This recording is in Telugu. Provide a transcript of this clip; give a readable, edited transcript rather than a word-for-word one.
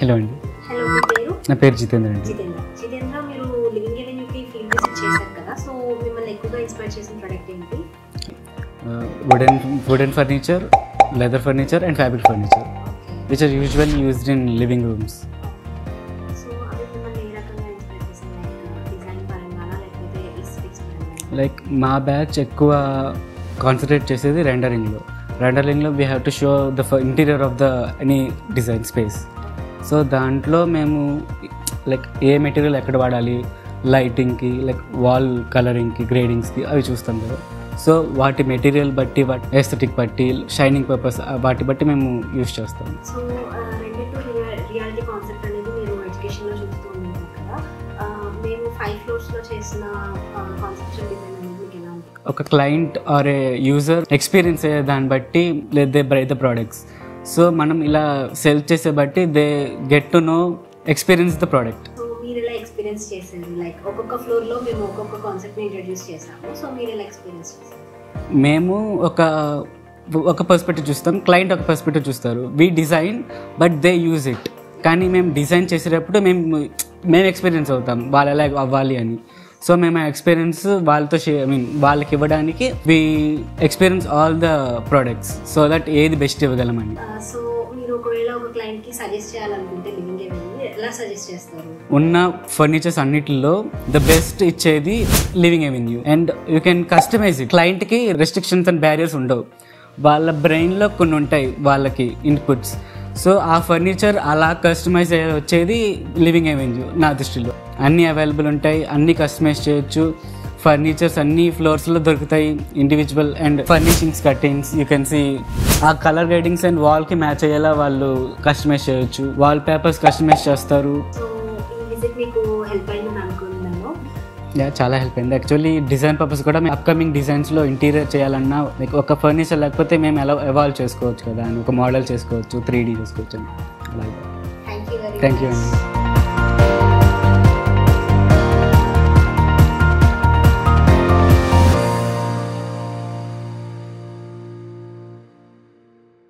హలో అండి. హలో, మీ పేరు? నా పేరు జితేంద్ర అండి. జితేంద్ర, మీరు లివింగ్ ఎవెన్యూకి ఫీల్డ్ విజిట్ చేశారు కదా, సో మిమ్మల్ని ఎక్కువగా ఇన్స్పైర్ చేసిన ప్రోడక్ట్ ఏంటి? wooden furniture, leather furniture and fabric furniture, which are usually used in living rooms. So అవి మిమ్మల్ని ఏ రకంగా ఇన్స్పైర్ చేసింది? లైక్ డిజైన్ పరంగానా లేకపోతే ఎస్థెటిక్స్ పరంగానా? లైక్ మా బ్యాచ్ ఎక్కువ కాన్సన్ట్రేట్ చేసేది రెండరింగ్లో we have to show the interior of the any design space. So దాంట్లో మేము లైక్ ఏ మెటీరియల్ ఎక్కడ వాడాలి, లైటింగ్కి, లైక్ వాల్ కలరింగ్కి, గ్రేడింగ్స్కి అవి చూస్తాం కదా. సో వాటి మెటీరియల్ బట్టి, వాటి ఎస్థెటిక్ బట్టి, షైనింగ్ పర్పస్ వాటి బట్టి మేము యూజ్ చేస్తాం. సో రెండింటి రియాలిటీ కాన్సెప్ట్ అనేది మీరు ఎడ్యుకేషన్లో చూస్తూ ఉంటారు కదా, మేము 5 ఫ్లోర్స్లో చేసిన కాన్సెప్చువల్ డిజైన్ అనేది మీకు ఎలా ఉంటుంది? ఒక client or A user experience అయ్యే దాన్ని బట్టి they by the products. So మనం ఇలా సెల్ చేసే బట్టి they get to know experience the product. So మీరు ఎలా ఎక్స్పీరియన్స్ చేశారు? లైక్ ఒక్కొక్క ఫ్లోర్లో మేము ఒక్కొక్క కాన్సెప్ట్ని ఇంట్రడ్యూస్ చేసాము, సో మీరు ఎలా ఎక్స్పీరియన్స్ చేశారు? మేము ఒక పర్స్పెక్టివ్ చూస్తాం, క్లయింట్ ఒక పర్స్పెక్టివ్ చూస్తారు. We design but they use it. కానీ మేము డిజైన్ చేసేటప్పుడు మేము ఎక్స్పీరియన్స్ అవుతాం వాళ్ళు ఎలా అవ్వాలి అని. సో మేము ఆ ఎక్స్పీరియన్స్ వాళ్ళతో వాళ్ళకి ఇవ్వడానికి we experience all the products so that ఏది బెస్ట్ ఇవ్వగలమని. సో మీరు ఒకవేళ ఒక క్లయింట్కి సజెస్ట్ చేయాలనుకుంటే లివింగ్ ఎవెన్యూ ఎలా సజెస్ట్ చేస్తారు? ఉన్న ఫర్నిచర్స్ అన్నిటిలో ద బెస్ట్ ఇచ్చేది living avenue. And you can customise it. క్లయింట్కి రెస్ట్రిక్షన్స్ అండ్ బ్యారియర్స్ ఉండవు. వాళ్ళ బ్రెయిన్లో కొన్ని ఉంటాయి వాళ్ళకి ఇన్పుట్స్. సో ఆ ఫర్నిచర్ అలా కస్టమైజ్ వచ్చేది లివింగ్ ఎవెన్యూ. నా దృష్టిలో అన్నీ అవైలబుల్ ఉంటాయి, అన్నీ కస్టమైజ్ చేయొచ్చు. ఫర్నిచర్స్ అన్ని ఫ్లోర్స్లో దొరుకుతాయి, individual and furnishings, cuttings you can see. ఆ కలర్ గైడింగ్స్ అండ్ వాల్కి మ్యాచ్ అయ్యేలా వాళ్ళు కస్టమైజ్ చేయొచ్చు. వాల్ పేపర్స్ కస్టమైజ్ చేస్తారు. చాలా హెల్ప్ అయింది. యాక్చువల్లీ డిజైన్ పర్పస్ కూడా మేము అప్కమింగ్ డిజైన్స్లో ఇంటీరియర్ చేయాలన్నా లైక్ ఒక ఫర్నిచర్ లేకపోతే మేము ఎలా ఎవాల్వ్ చేసుకోవచ్చు కదా అని, ఒక మోడల్ చేసుకోవచ్చు, 3D చేసుకోవచ్చు అని. అలాగే థ్యాంక్ యూ అండి.